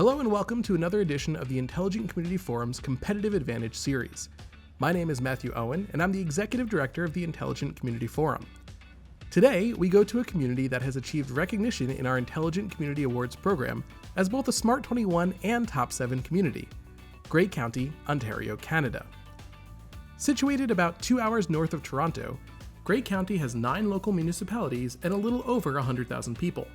Hello and welcome to another edition of the Intelligent Community Forum's Competitive Advantage series. My name is Matthew Owen, and I'm the Executive Director of the Intelligent Community Forum. Today, we go to a community that has achieved recognition in our Intelligent Community Awards program as both a Smart 21 and Top 7 community, Grey County, Ontario, Canada. Situated about 2 hours north of Toronto, Grey County has 9 local municipalities and a little over 100,000 people.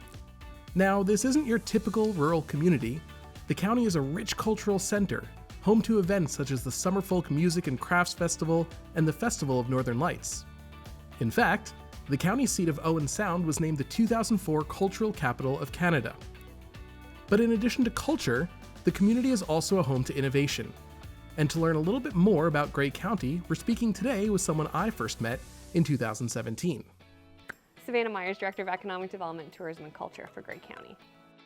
Now, this isn't your typical rural community. The county is a rich cultural center, home to events such as the Summer Folk Music and Crafts Festival and the Festival of Northern Lights. In fact, the county seat of Owen Sound was named the 2004 Cultural Capital of Canada. But in addition to culture, the community is also a home to innovation. And to learn a little bit more about Grey County, we're speaking today with someone I first met in 2017. Savannah Myers, Director of Economic Development, Tourism and Culture for Grey County.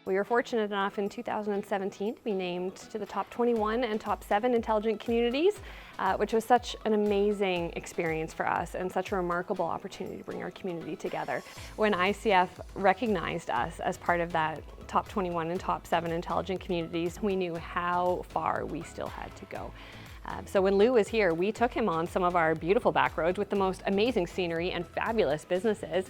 We were fortunate enough in 2017 to be named to the top 21 and top 7 intelligent communities, which was such an amazing experience for us and such a remarkable opportunity to bring our community together. When ICF recognized us as part of that top 21 and top 7 intelligent communities, we knew how far we still had to go. So when Lou was here, we took him on some of our beautiful back roads with the most amazing scenery and fabulous businesses.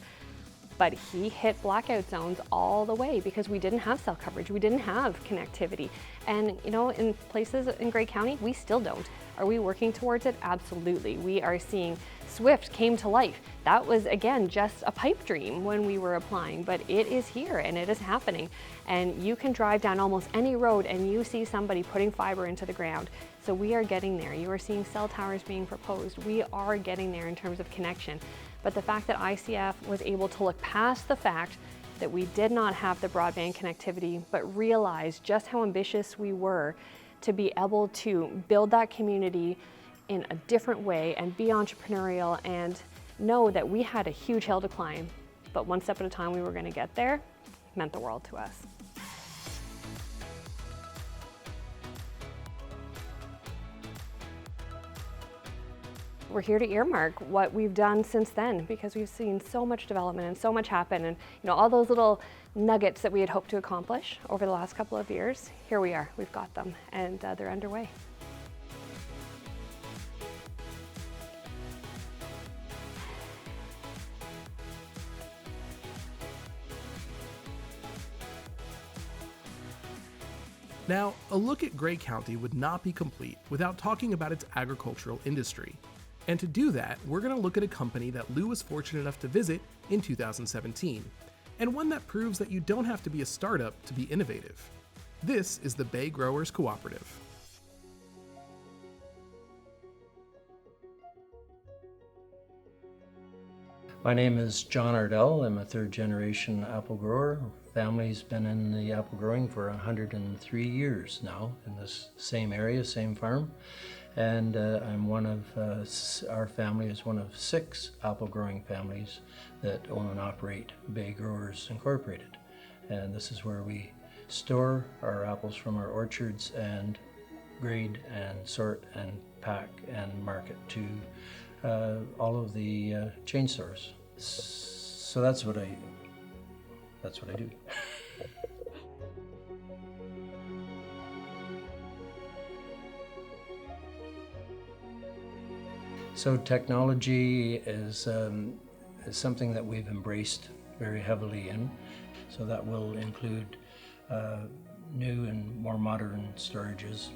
But he hit blackout zones all the way because we didn't have cell coverage, we didn't have connectivity. And you know, in places in Grey County, we still don't. Are we working towards it? Absolutely. We are seeing Swift came to life. That was, again, just a pipe dream when we were applying, but it is here and it is happening. And you can drive down almost any road and you see somebody putting fiber into the ground. So we are getting there. You are seeing cell towers being proposed. We are getting there in terms of connection. But the fact that ICF was able to look past the fact that we did not have the broadband connectivity, but realize just how ambitious we were to be able to build that community in a different way and be entrepreneurial and know that we had a huge hill to climb, but one step at a time we were going to get there, meant the world to us. We're here to earmark what we've done since then because we've seen so much development and so much happen, and all those little nuggets that we had hoped to accomplish over the last couple of years, here we are, we've got them, and they're underway. Now, a look at Grey County would not be complete without talking about its agricultural industry. And to do that, we're going to look at a company that Lou was fortunate enough to visit in 2017, and one that proves that you don't have to be a startup to be innovative. This is the Bay Growers Cooperative. My name is John Ardell. I'm a third-generation apple grower. Family's been in the apple growing for 103 years now in this same area, same farm. And I'm one of, our family is one of 6 apple growing families that own and operate Bay Growers Incorporated. And this is where we store our apples from our orchards and grade and sort and pack and market to all of the chain stores. So that's what I do. So technology is something that we've embraced very heavily in. So that will include new and more modern storages,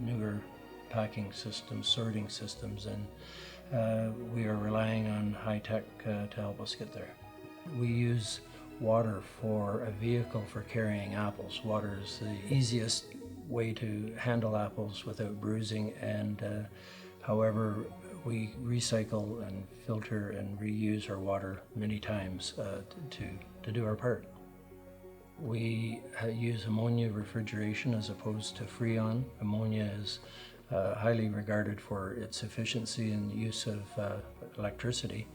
newer packing systems, sorting systems, and we are relying on high tech to help us get there. We use water for a vehicle for carrying apples. Water is the easiest way to handle apples without bruising, and however, we recycle and filter and reuse our water many times to do our part. We use ammonia refrigeration as opposed to Freon. Ammonia is highly regarded for its efficiency in the use of electricity,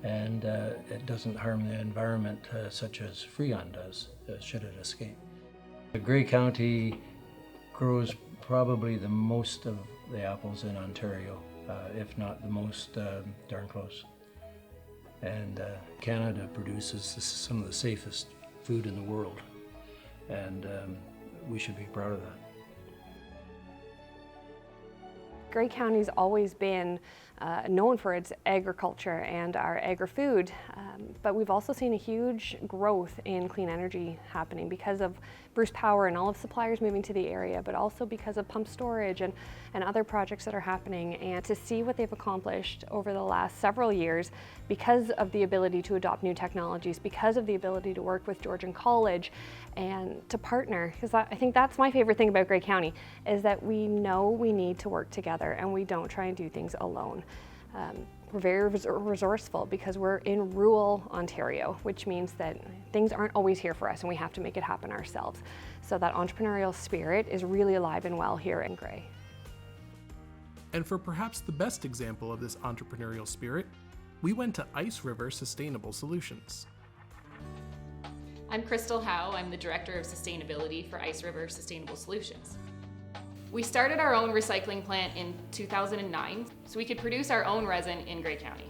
and it doesn't harm the environment such as Freon does, should it escape. Grey County grows probably the most of the apples in Ontario, if not the most, darn close. And Canada produces some of the safest food in the world. And we should be proud of that. Grey County's always been known for its agriculture and our agri-food, but we've also seen a huge growth in clean energy happening because of Bruce Power and all of suppliers moving to the area, but also because of pump storage and other projects that are happening. And to see what they've accomplished over the last several years because of the ability to adopt new technologies, because of the ability to work with Georgian College and to partner, because I think that's my favorite thing about Grey County, is that we know we need to work together and we don't try and do things alone. We're very resourceful because we're in rural Ontario, which means that things aren't always here for us and we have to make it happen ourselves. So that entrepreneurial spirit is really alive and well here in Grey. And for perhaps the best example of this entrepreneurial spirit, we went to Ice River Sustainable Solutions. I'm Crystal Howe. I'm the Director of Sustainability for Ice River Sustainable Solutions. We started our own recycling plant in 2009 so we could produce our own resin in Grey County.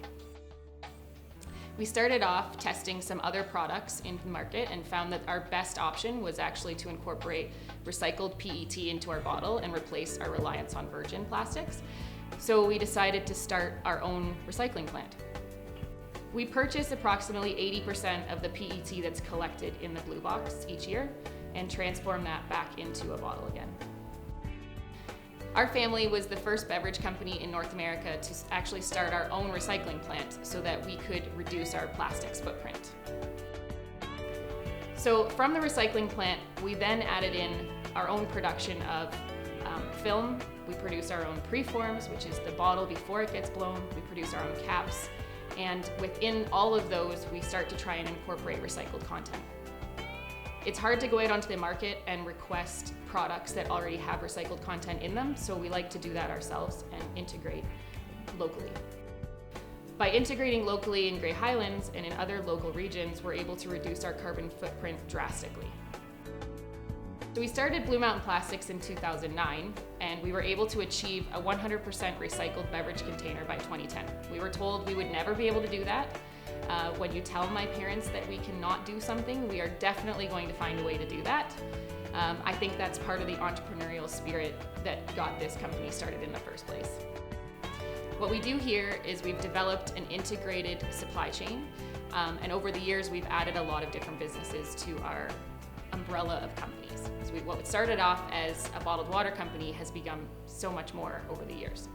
We started off testing some other products in the market and found that our best option was actually to incorporate recycled PET into our bottle and replace our reliance on virgin plastics. So we decided to start our own recycling plant. We purchase approximately 80% of the PET that's collected in the blue box each year and transform that back into a bottle again. Our family was the first beverage company in North America to actually start our own recycling plant so that we could reduce our plastics footprint. So from the recycling plant, we then added in our own production of film. We produce our own preforms, which is the bottle before it gets blown. We produce our own caps. And within all of those, we start to try and incorporate recycled content. It's hard to go out onto the market and request products that already have recycled content in them, so we like to do that ourselves and integrate locally. By integrating locally in Grey Highlands and in other local regions, we're able to reduce our carbon footprint drastically. So we started Blue Mountain Plastics in 2009, and we were able to achieve a 100% recycled beverage container by 2010. We were told we would never be able to do that. When you tell my parents that we cannot do something, we are definitely going to find a way to do that. I think that's part of the entrepreneurial spirit that got this company started in the first place. What we do here is we've developed an integrated supply chain, and over the years we've added a lot of different businesses to our umbrella of companies. So what started off as a bottled water company has become so much more over the years.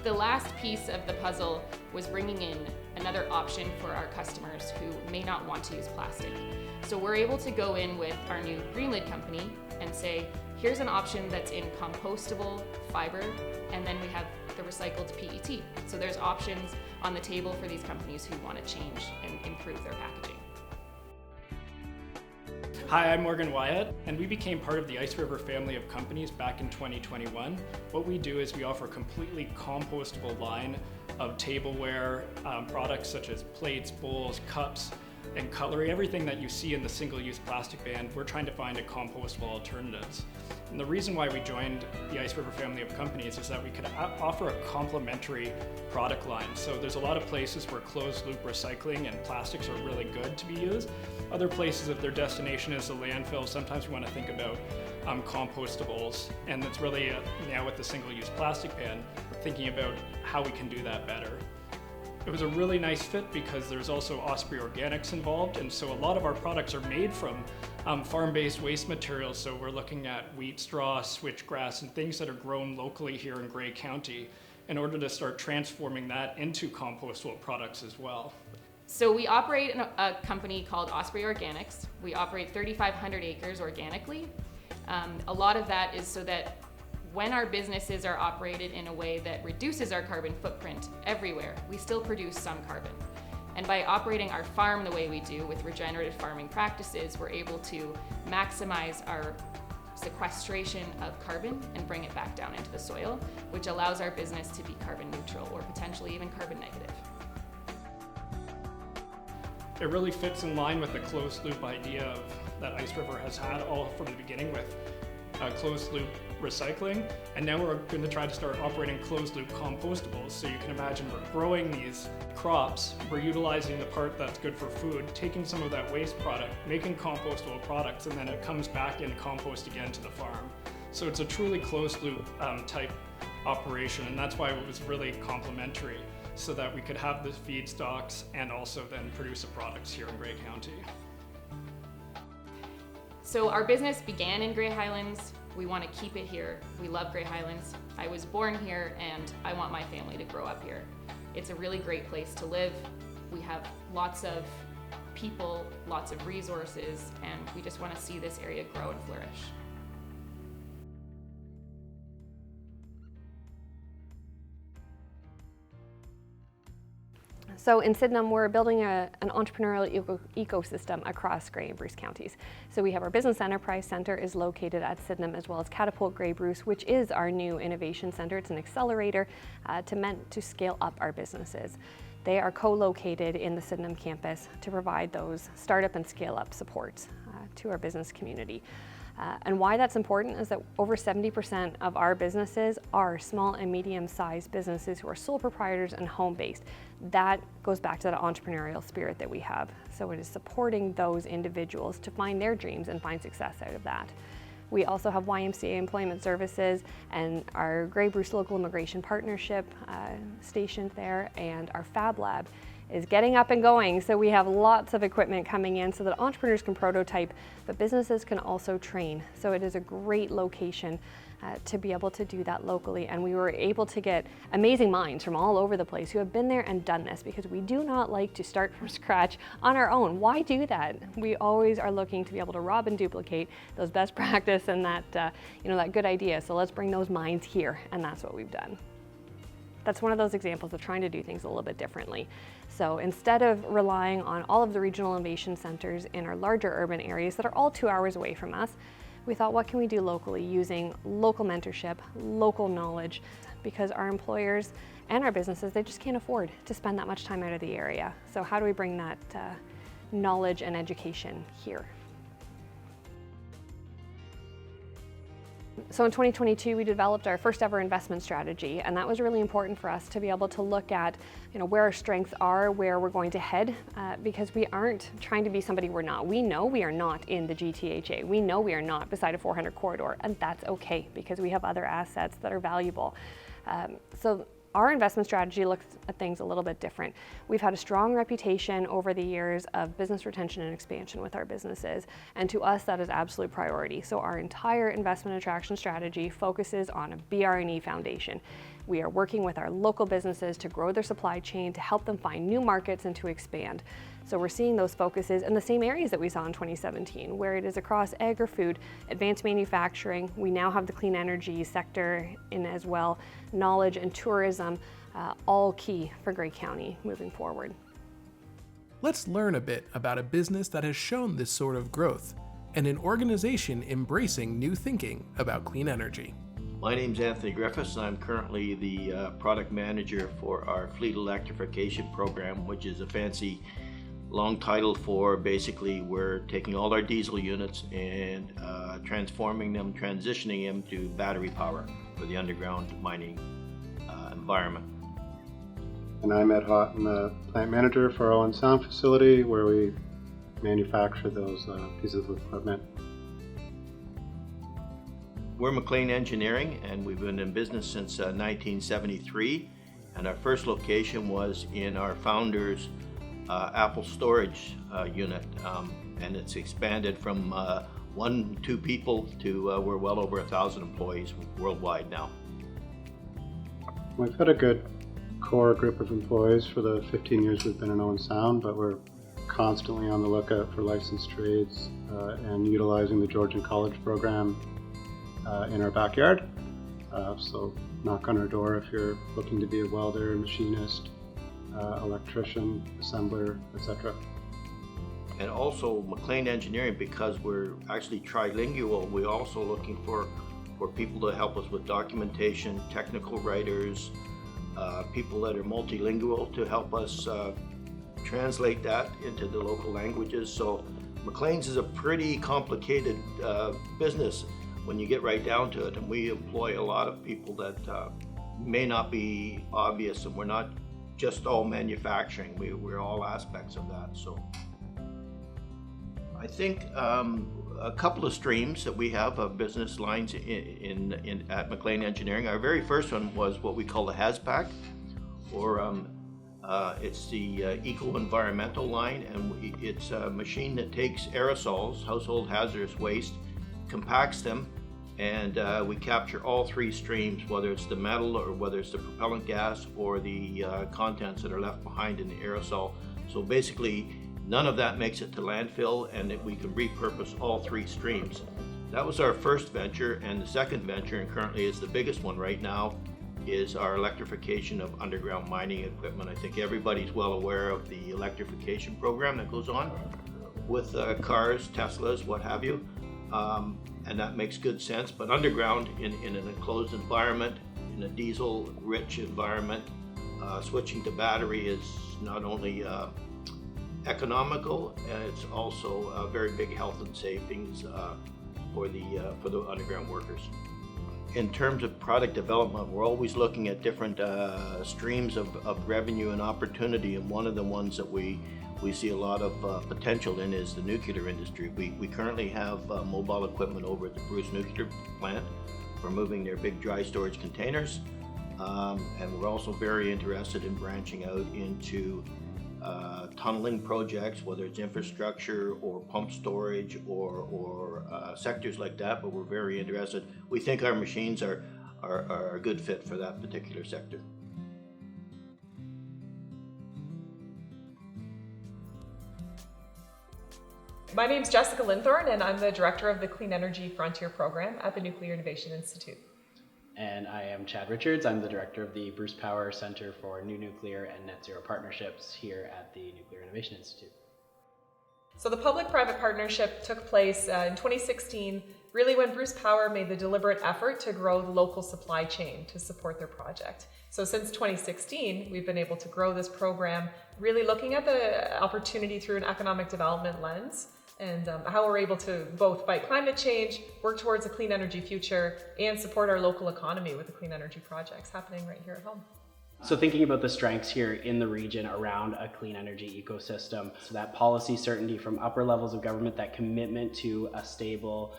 The last piece of the puzzle was bringing in another option for our customers who may not want to use plastic. So we're able to go in with our new Green Lid company and say, here's an option that's in compostable fiber, and then we have the recycled PET. So there's options on the table for these companies who want to change and improve their packaging. Hi, I'm Morgan Wyatt, and we became part of the Ice River family of companies back in 2021. What we do is we offer a completely compostable line of tableware, products such as plates, bowls, cups, and cutlery. Everything that you see in the single-use plastic ban, we're trying to find compostable alternatives. And the reason why we joined the Ice River family of companies is that we could offer a complementary product line. So there's a lot of places where closed-loop recycling and plastics are really good to be used. Other places, if their destination is a landfill, sometimes we want to think about compostables. And it's really, now with the single-use plastic ban, thinking about how we can do that better. It was a really nice fit because there's also Osprey Organics involved, and so a lot of our products are made from farm-based waste materials. So we're looking at wheat straw, switchgrass, and things that are grown locally here in Grey County in order to start transforming that into compostable products as well. So we operate a company called Osprey Organics. We operate 3,500 acres organically. A lot of that is so that when our businesses are operated in a way that reduces our carbon footprint everywhere, we still produce some carbon. And by operating our farm the way we do with regenerative farming practices, we're able to maximize our sequestration of carbon and bring it back down into the soil, which allows our business to be carbon neutral or potentially even carbon negative. It really fits in line with the closed loop idea that Ice River has had all from the beginning with closed loop recycling, and now we're going to try to start operating closed-loop compostables. So you can imagine we're growing these crops, we're utilizing the part that's good for food, taking some of that waste product, making compostable products, and then it comes back in compost again to the farm. So it's a truly closed-loop type operation, and that's why it was really complementary, so that we could have the feedstocks and also then produce the products here in Grey County. So our business began in Grey Highlands. We want to keep it here. We love Grey Highlands. I was born here and I want my family to grow up here. It's a really great place to live. We have lots of people, lots of resources, and we just want to see this area grow and flourish. So in Sydenham, we're building an entrepreneurial ecosystem across Grey and Bruce counties. So we have our Business Enterprise Center is located at Sydenham, as well as Catapult Grey Bruce, which is our new innovation center. It's an accelerator meant to scale up our businesses. They are co-located in the Sydenham campus to provide those startup and scale up supports to our business community. And why that's important is that over 70% of our businesses are small and medium-sized businesses who are sole proprietors and home-based. That goes back to that entrepreneurial spirit that we have. So it is supporting those individuals to find their dreams and find success out of that. We also have YMCA Employment Services and our Grey Bruce Local Immigration Partnership stationed there, and our Fab Lab is getting up and going. So we have lots of equipment coming in so that entrepreneurs can prototype, but businesses can also train. So it is a great location to be able to do that locally. And we were able to get amazing minds from all over the place who have been there and done this, because we do not like to start from scratch on our own. Why do that? We always are looking to be able to rob and duplicate those best practice and that, that good idea. So let's bring those minds here, and that's what we've done. That's one of those examples of trying to do things a little bit differently. So instead of relying on all of the regional innovation centers in our larger urban areas that are all 2 hours away from us, we thought, what can we do locally using local mentorship, local knowledge, because our employers and our businesses, they just can't afford to spend that much time out of the area. So how do we bring that knowledge and education here? So in 2022, we developed our first ever investment strategy, and that was really important for us to be able to look at where our strengths are, where we're going to head, because we aren't trying to be somebody we're not. We know we are not in the GTHA. We know we are not beside a 400 corridor, and that's okay because we have other assets that are valuable. So our investment strategy looks at things a little bit different. We've had a strong reputation over the years of business retention and expansion with our businesses, and to us that is absolute priority. So our entire investment attraction strategy focuses on a BR&E foundation. We are working with our local businesses to grow their supply chain, to help them find new markets and to expand. So we're seeing those focuses in the same areas that we saw in 2017, where it is across agri-food, advanced manufacturing. We now have the clean energy sector in as well, knowledge and tourism, all key for Grey County moving forward. Let's learn a bit about a business that has shown this sort of growth and an organization embracing new thinking about clean energy. My name's Anthony Griffiths, and I'm currently the product manager for our fleet electrification program, which is a fancy long title for basically we're taking all our diesel units and transforming them, transitioning them to battery power for the underground mining environment. And I'm Ed Houghton, the plant manager for our Owen Sound facility, where we manufacture those pieces of equipment. We're McLean Engineering, and we've been in business since 1973, and our first location was in our founder's Apple storage unit, and it's expanded from 1-2 people to we're well over 1,000 employees worldwide now. We've had a good core group of employees for the 15 years we've been in Owen Sound, but we're constantly on the lookout for licensed trades and utilizing the Georgian College program in our backyard. So knock on our door if you're looking to be a welder, machinist, electrician, assembler, etc. And also McLean Engineering, because we're actually trilingual, we're also looking for people to help us with documentation, technical writers, people that are multilingual to help us translate that into the local languages. So McLean's is a pretty complicated business. when you get right down to it, and we employ a lot of people that may not be obvious, and we're not just all manufacturing, we're all aspects of that. So I think a couple of streams that we have of business lines at McLean Engineering. Our very first one was what we call the HAZPAC, or it's the eco-environmental line, and it's a machine that takes aerosols, household hazardous waste, compacts them, and we capture all three streams, whether it's the metal or whether it's the propellant gas or the contents that are left behind in the aerosol. So basically, none of that makes it to landfill, and we can repurpose all three streams. That was our first venture, and the second venture, and currently is the biggest one right now, is our electrification of underground mining equipment. I think everybody's well aware of the electrification program that goes on with cars, Teslas, what have you, and that makes good sense. But underground, in an enclosed environment, in a diesel-rich environment, switching to battery is not only economical, and it's also a very big health and savings for the underground workers. In terms of product development, we're always looking at different streams of revenue and opportunity, and one of the ones that we see a lot of potential in is the nuclear industry. We currently have mobile equipment over at the Bruce Nuclear Plant for moving their big dry storage containers, and we're also very interested in branching out into tunneling projects, whether it's infrastructure or pump storage or sectors like that, but we're very interested. We think our machines are a good fit for that particular sector. My name is Jessica Linthorne, and I'm the director of the Clean Energy Frontier Program at the Nuclear Innovation Institute. And I am Chad Richards. I'm the director of the Bruce Power Center for New Nuclear and Net Zero Partnerships here at the Nuclear Innovation Institute. So the public-private partnership took place in 2016, really when Bruce Power made the deliberate effort to grow the local supply chain to support their project. So since 2016, we've been able to grow this program, really looking at the opportunity through an economic development lens, and how we're able to both fight climate change, work towards a clean energy future, and support our local economy with the clean energy projects happening right here at home. So thinking about the strengths here in the region around a clean energy ecosystem, so that policy certainty from upper levels of government, that commitment to a stable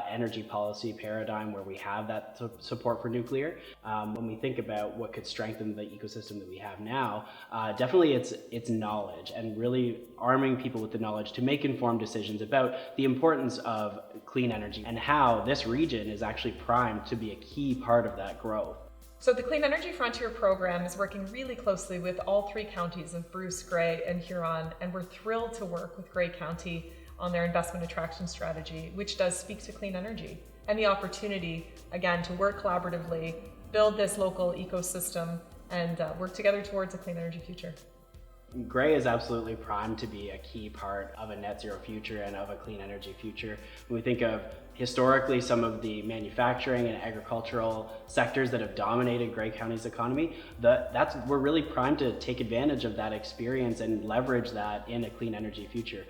energy policy paradigm where we have that support for nuclear. When we think about what could strengthen the ecosystem that we have now, definitely it's knowledge, and really arming people with the knowledge to make informed decisions about the importance of clean energy and how this region is actually primed to be a key part of that growth. So the Clean Energy Frontier program is working really closely with all three counties of Bruce, Grey, and Huron, and we're thrilled to work with Grey County on their investment attraction strategy, which does speak to clean energy and the opportunity, again, to work collaboratively, build this local ecosystem, and work together towards a clean energy future. Grey is absolutely primed to be a key part of a net zero future and of a clean energy future. When we think of historically some of the manufacturing and agricultural sectors that have dominated Grey County's economy, we're really primed to take advantage of that experience and leverage that in a clean energy future.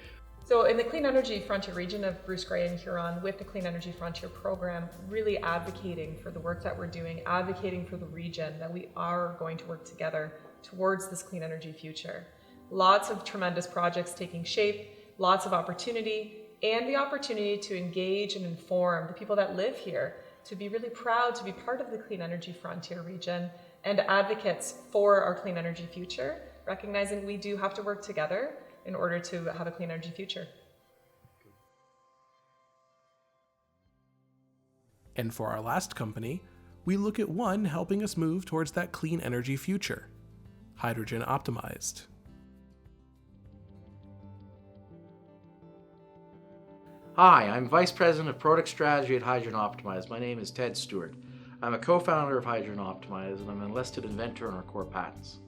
So in the Clean Energy Frontier region of Bruce, Grey, and Huron, with the Clean Energy Frontier program, really advocating for the work that we're doing, advocating for the region, that we are going to work together towards this clean energy future. Lots of tremendous projects taking shape, lots of opportunity, and the opportunity to engage and inform the people that live here, to be really proud to be part of the Clean Energy Frontier region and advocates for our clean energy future, recognizing we do have to work together in order to have a clean energy future. And for our last company, we look at one helping us move towards that clean energy future, Hydrogen Optimized. Hi, I'm Vice President of Product Strategy at Hydrogen Optimized. My name is Ted Stewart. I'm a co-founder of Hydrogen Optimized, and I'm an enlisted inventor on our core patents.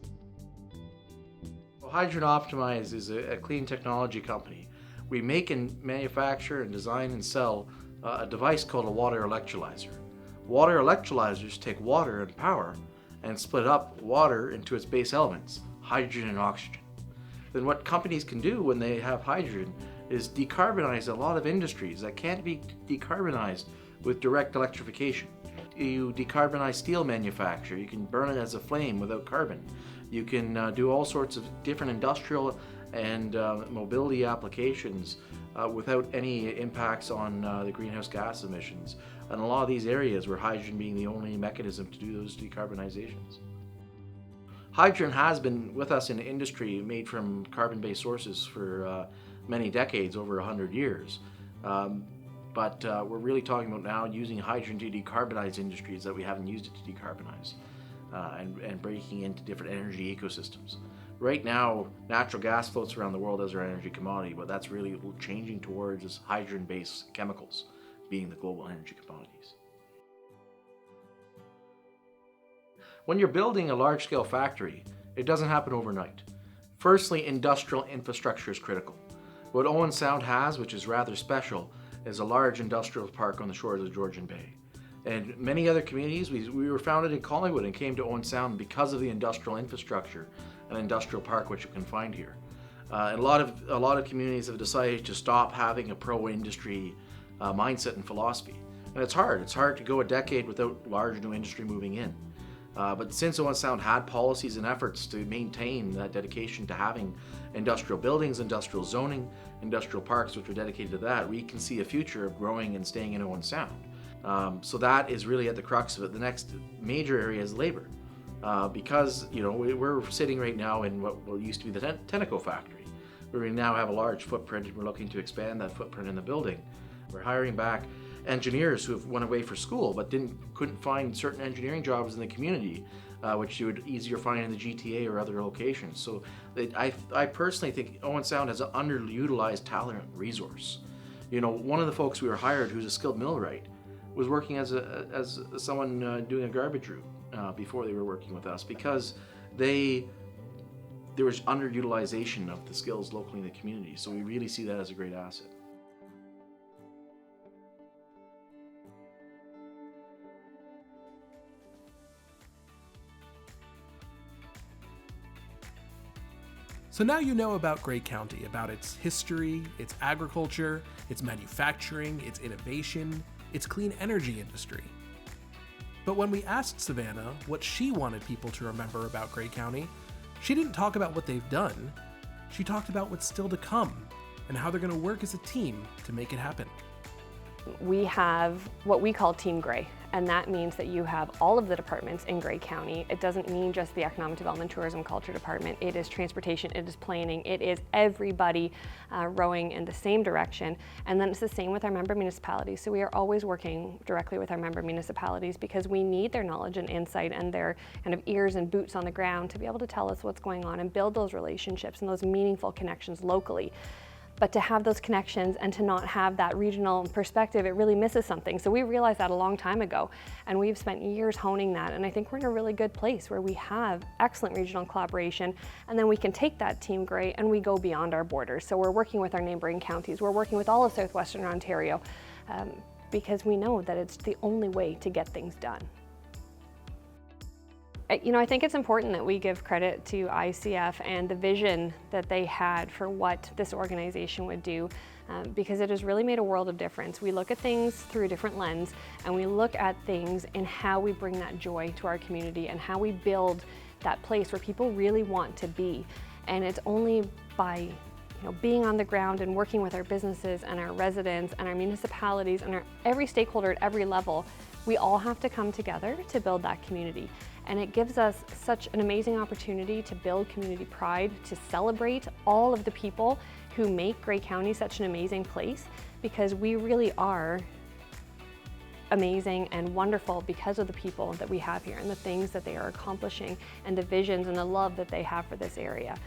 Well, Hydrogen Optimized is a clean technology company. We make and manufacture and design and sell a device called a water electrolyzer. Water electrolyzers take water and power and split up water into its base elements, hydrogen and oxygen. Then what companies can do when they have hydrogen is decarbonize a lot of industries that can't be decarbonized with direct electrification. You decarbonize steel manufacture. You can burn it as a flame without carbon. You can do all sorts of different industrial and mobility applications without any impacts on the greenhouse gas emissions. And a lot of these areas where hydrogen being the only mechanism to do those decarbonizations. Hydrogen has been with us in the industry, made from carbon-based sources for many decades, over 100 years. But we're really talking about now using hydrogen to decarbonize industries that we haven't used it to decarbonize, and breaking into different energy ecosystems. Right now, natural gas floats around the world as our energy commodity, but that's really changing towards hydrogen-based chemicals being the global energy commodities. When you're building a large-scale factory, it doesn't happen overnight. Firstly, industrial infrastructure is critical. What Owen Sound has, which is rather special, is a large industrial park on the shores of the Georgian Bay. And many other communities, we were founded in Collingwood and came to Owen Sound because of the industrial infrastructure and industrial park which you can find here. And a lot of communities have decided to stop having a pro-industry mindset and philosophy. And it's hard to go a decade without large new industry moving in. But since Owen Sound had policies and efforts to maintain that dedication to having industrial buildings, industrial zoning, industrial parks which are dedicated to that, we can see a future of growing and staying in Owen Sound. So that is really at the crux of it. The next major area is labor. Because we're sitting right now in what used to be the Tenneco factory, where we now have a large footprint and we're looking to expand that footprint in the building. We're hiring back engineers who have went away for school but couldn't find certain engineering jobs in the community, which you would easier find in the GTA or other locations. So I personally think Owen Sound has an underutilized talent resource. One of the folks we were hired, who's a skilled millwright, was working as someone doing a garbage route before they were working with us, because there was underutilization of the skills locally in the community. So we really see that as a great asset. So now you know about Grey County, about its history, its agriculture, its manufacturing, its innovation, its clean energy industry. But when we asked Savannah what she wanted people to remember about Grey County, she didn't talk about what they've done. She talked about what's still to come and how they're going to work as a team to make it happen. We have what we call Team Grey, and that means that you have all of the departments in Grey County. It doesn't mean just the Economic Development, Tourism, Culture Department. It is transportation, it is planning, it is everybody rowing in the same direction. And then it's the same with our member municipalities. So we are always working directly with our member municipalities because we need their knowledge and insight and their kind of ears and boots on the ground to be able to tell us what's going on and build those relationships and those meaningful connections locally. But to have those connections and to not have that regional perspective, it really misses something. So we realized that a long time ago, and we've spent years honing that. And I think we're in a really good place where we have excellent regional collaboration, and then we can take that Team Grey and we go beyond our borders. So we're working with our neighboring counties. We're working with all of Southwestern Ontario because we know that it's the only way to get things done. I think it's important that we give credit to ICF and the vision that they had for what this organization would do, because it has really made a world of difference. We look at things through a different lens, and we look at things in how we bring that joy to our community and how we build that place where people really want to be. And it's only by being on the ground and working with our businesses and our residents and our municipalities and every stakeholder at every level, we all have to come together to build that community. And it gives us such an amazing opportunity to build community pride, to celebrate all of the people who make Grey County such an amazing place, because we really are amazing and wonderful because of the people that we have here and the things that they are accomplishing and the visions and the love that they have for this area.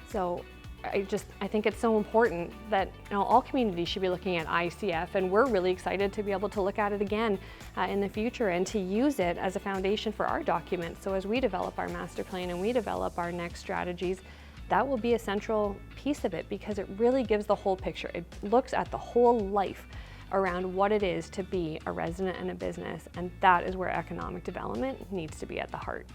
So I think it's so important that all communities should be looking at ICF, and we're really excited to be able to look at it again in the future and to use it as a foundation for our documents. So as we develop our master plan and we develop our next strategies, that will be a central piece of it, because it really gives the whole picture. It looks at the whole life around what it is to be a resident and a business, and that is where economic development needs to be at the heart.